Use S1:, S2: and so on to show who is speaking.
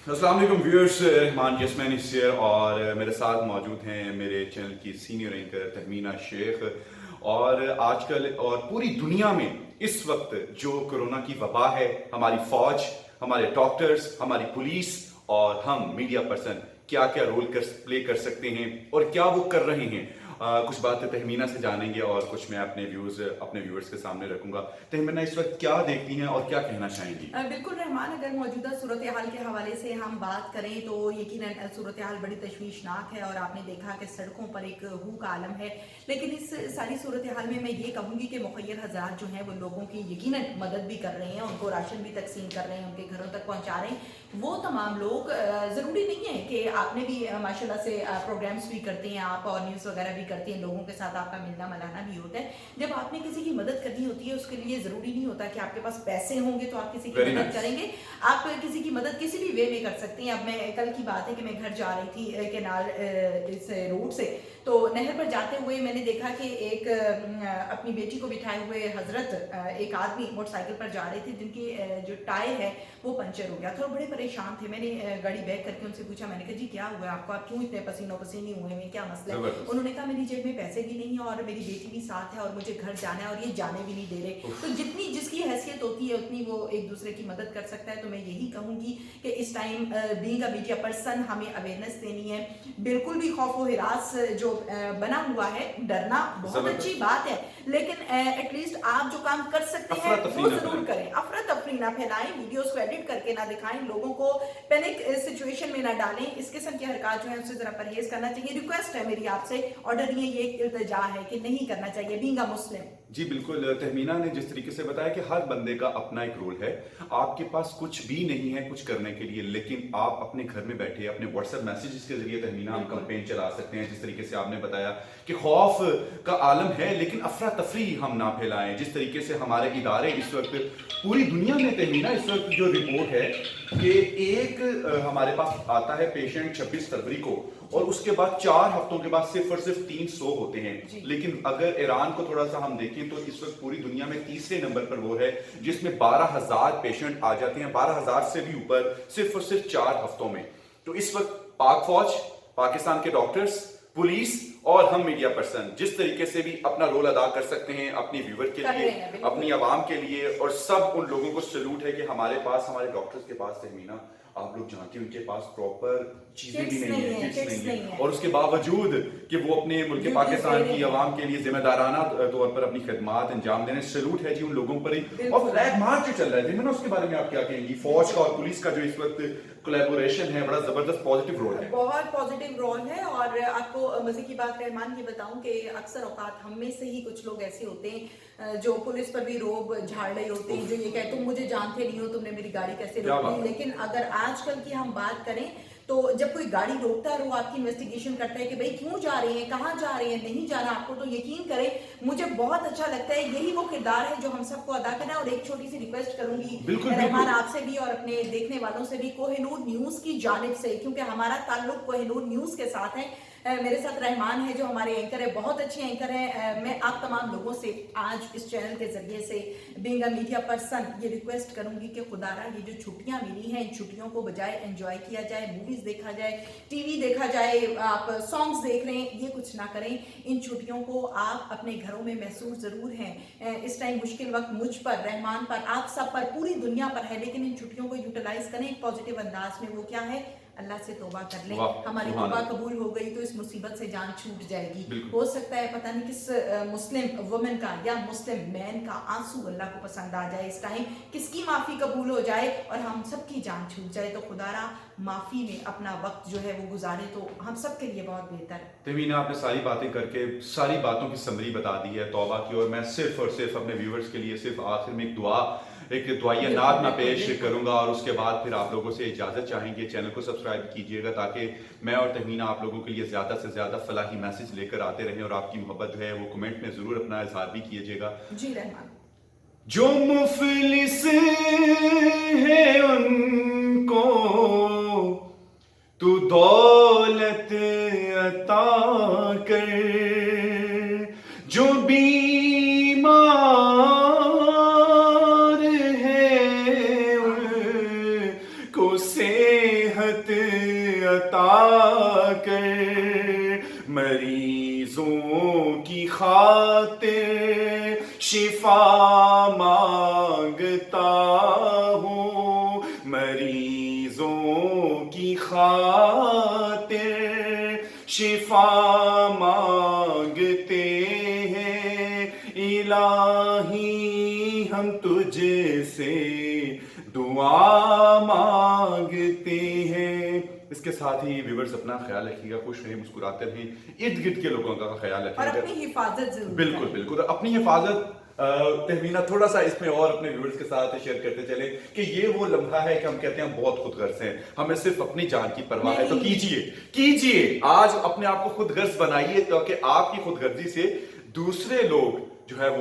S1: अस्सलाम वालेकुम viewers, Rahman yes-man इस ईयर और मेरे साथ मौजूद हैं मेरे चैनल की सीनियर एंकर तहमीना शेख। और आजकल और पूरी दुनिया में इस वक्त जो कोरोना की वबा है, हमारी फौज, हमारे डॉक्टर्स, हमारी पुलिस और हम मीडिया पर्सन क्या क्या रोल प्ले कर सकते हैं और क्या वो कर रहे हैं। कुछ बातें तहमीना से जानेंगे और कुछ मैं अपने व्यूअर्स के सामने रखूंगा। तहमीना इस वक्त क्या देखती हैं और क्या कहना चाहेंगी?
S2: बिल्कुल रहमान, अगर मौजूदा सूरत हाल के हवाले से हम बात करें तो यकीनन सूरत हाल बड़ी तशवीशनाक है और आपने देखा कि सड़कों पर एक हू का आलम है। लेकिन इस सारी सूरत हाल में मैं ये कहूँगी कि मुखय्यर हज़रात जो हैं वो लोगों की यकीनन मदद भी कर रहे हैं, उनको राशन भी तकसीम कर रहे हैं, उनके घरों तक पहुँचा रहे हैं। वो तमाम लोग ज़रूरी नहीं है कि आपने भी माशाल्लाह से प्रोग्राम्स भी करते हैं आप और न्यूज़ वगैरह भी करती हैं, लोगों के साथ आपका मिलना मिलाना भी होता है। जब आपने किसी की मदद करनी होती है उसके लिए ज़रूरी नहीं होता कि आपके पास पैसे होंगे तो आप किसी की मदद करेंगे। आप किसी की मदद किसी भी वे में कर सकते हैं। अब मैं कल की बात है कि मैं घर जा रही थी केनाल इस रोड से, तो नहर पर जाते हुए मैंने देखा कि एक अपनी बेटी को बिठाए हुए हजरत एक आदमी मोटरसाइकिल पर जा रहे थे जिनकी जो टायर है वो पंचर हो गया था और बड़े परेशान थे। मैंने गाड़ी बैक करके उनसे पूछा, मैंने कहा जी क्या हुआ आपको, आप क्यों इतने पसीनो पसीनी हुए हैं, क्या मसला है? उन्होंने कहा मेरी जेब में पैसे भी नहीं है और मेरी बेटी भी साथ है और मुझे घर जाना है और ये जाने भी नहीं दे रहे। तो जितनी जिसकी हैसियत होती है उतनी वो एक दूसरे की मदद कर सकता है। तो मैं यही कहूँगी कि इस time being a media person हमें अवेयरनेस देनी है। बिल्कुल भी खौफ व हिरास जो बना हुआ है, डरना बहुत अच्छी बात है, लेकिन एटलीस्ट आप जो काम कर सकते हैं वो जरूर करें। अफरा तफरी ना फैलाएं, वीडियोस को एडिट करके ना दिखाएं, लोगों को पैनिक सिचुएशन में ना डालें। इस किस्म की हरकत जो है उससे जरा परहेज करना चाहिए। रिक्वेस्ट है मेरी आपसे, ऑर्डर नहीं है, ये इल्तिजा है कि नहीं करना चाहिए बीइंग अ मुस्लिम।
S1: जी बिल्कुल, तहमीना ने जिस तरीके से बताया कि हर बंदे का अपना एक रोल है। आपके पास कुछ भी नहीं है कुछ करने के लिए, लेकिन आप अपने घर में बैठे अपने व्हाट्सएप मैसेजेस के जरिए तहमीना हम कैंपेन चला सकते हैं। जिस तरीके से आपने बताया कि खौफ का आलम है लेकिन अफरा तफरी हम ना फैलाएं। जिस तरीके से हमारे इदारे इस वक्त पूरी दुनिया में तहमीना इस वक्त जो रिपोर्ट है कि एक हमारे पास आता है पेशेंट 26 फरवरी को और उसके बाद 4 हफ्तों के बाद सिर्फ और सिर्फ 300 होते हैं। लेकिन अगर ईरान को थोड़ा सा हम देखें तो इस वक्त पूरी दुनिया में तीसरे नंबर पर वो है जिसमें 12,000 पेशेंट आ जाते हैं, 12,000 से भी ऊपर सिर्फ और सिर्फ 4 हफ्तों में। तो इस वक्त पाक फौज, पाकिस्तान के डॉक्टर्स, पुलिस और हम मीडिया पर्सन जिस तरीके से भी अपना रोल अदा कर सकते हैं अपनी व्यूवर के लिए, अपनी आवाम के लिए, और सब उन लोगों को सैल्यूट है कि हमारे पास, हमारे डॉक्टर्स के पास तहमीना आप लोग जानते हैं उनके पास प्रॉपर चीजें भी नहीं है, किट्स नहीं है, और उसके बावजूद कि वो अपने मुल्क पाकिस्तान की आवाम के लिए जिम्मेदाराना तौर पर अपनी खिदमत अंजाम देने। सैल्यूट है जी उन लोगों पर ही। और फ्लैग मार्च जो चल रहा है उसके बारे में आप क्या कहेंगी? फौज का और पुलिस का जो इस वक्त कोलैबोरेशन है बड़ा जबरदस्त पॉजिटिव रोल है,
S2: बहुत पॉजिटिव रोल है। और आपको मजे की बात रहमान ये बताऊं कि अक्सर औकात हम में से ही कुछ लोग ऐसे होते हैं जो पुलिस पर भी रोब झाड़ रहे होते हैं, जो ये कहते तुम मुझे जानते नहीं हो, तुमने मेरी गाड़ी कैसे रोक ली। लेकिन अगर आजकल की हम बात करें तो जब कोई गाड़ी रोकता है और वो आपकी इन्वेस्टिगेशन करता है कि भाई क्यों जा रहे हैं, कहाँ जा रहे हैं, नहीं जाना आपको, तो यकीन करें मुझे बहुत अच्छा लगता है। यही वो किरदार है जो हम सबको अदा करना है। और एक छोटी सी रिक्वेस्ट करूंगी रहमान आपसे भी और अपने देखने वालों से भी, कोहिनूर न्यूज की जानिब से, क्योंकि हमारा ताल्लुक कोहिनूर न्यूज के साथ है। मेरे साथ रहमान है जो हमारे एंकर है, बहुत अच्छे एंकर हैं। मैं आप तमाम लोगों से आज इस चैनल के जरिए से बीइंग अ मीडिया पर्सन ये रिक्वेस्ट करूंगी कि खुदारा ये जो छुट्टियां मिली हैं इन छुट्टियों को बजाय एंजॉय किया जाए, मूवीज देखा जाए, टीवी देखा जाए, आप सॉन्ग्स देख रहे हैं, ये कुछ ना करें। इन छुट्टियों को आप अपने घरों में महसूस जरूर हैं। इस टाइम मुश्किल वक्त मुझ पर, रहमान पर, आप सब पर, पूरी दुनिया पर है, लेकिन इन छुट्टियों को यूटिलाइज करें एक पॉजिटिव अंदाज में। वो क्या है? अल्लाह से तौबा कर लें, हमारी तौबा कबूल हो गई तो इस मुसीबत से जान छूट जाएगी। हो सकता है पता नहीं किस मुस्लिम वुमेन का या मुस्लिम मैन का आंसू अल्लाह को पसंद आ जाए इस टाइम, किसकी माफी कबूल हो जाए और हम सबकी जान छूट जाए। तो खुदारा माफी में अपना वक्त जो है वो गुजारे तो हम सब के लिए बहुत बेहतर है।
S1: तमीना आपने सारी बातें करके सारी बातों की समरी बता दी है तौबा की, और मैं सिर्फ और सिर्फ अपने व्यूवर्स के लिए सिर्फ आखिर में एक दुआया नात मैं पेश करूंगा और उसके बाद फिर आप लोगों से इजाजत चाहेंगे। चैनल को सब्सक्राइब कीजिएगा ताकि मैं और तहमीना आप लोगों के लिए ज्यादा से ज्यादा फलाही मैसेज लेकर आते रहें, और आपकी मोहब्बत जो है वो कमेंट में जरूर अपना इजहार भी कीजिएगा।
S2: जी रहमान।
S1: जो मुफलिस है उनको तू दौलत अता कर, जो बीमार है उनको से صحت عطا کر، مریضوں کی خاطر شفا مانگتا ہوں، مریضوں کی خاطر شفا مانگتے ہیں، الہی ہم تجھ سے دعا مانگتے ہیں۔ اس کے ساتھ ہی ویورز اپنا خیال رکھیے گا، خوش رہیں، مسکراتے رہیں، ارد گرد کے لوگوں کا خیال رکھیے
S2: اور
S1: گا،
S2: اپنی حفاظت ضرور
S1: بالکل
S2: کریں۔
S1: بالکل اپنی حفاظت۔ تہمینہ تھوڑا سا اس میں اور اپنے ویورز کے ساتھ شیئر کرتے چلیں کہ یہ وہ لمحہ ہے کہ ہم کہتے ہیں ہم بہت خود غرض ہیں، ہمیں صرف اپنی جان کی پرواہ ہے، تو کیجئے آج اپنے آپ کو خود غرض بنائیے، تاکہ آپ کی خود غرضی سے دوسرے لوگ جو ہے وہ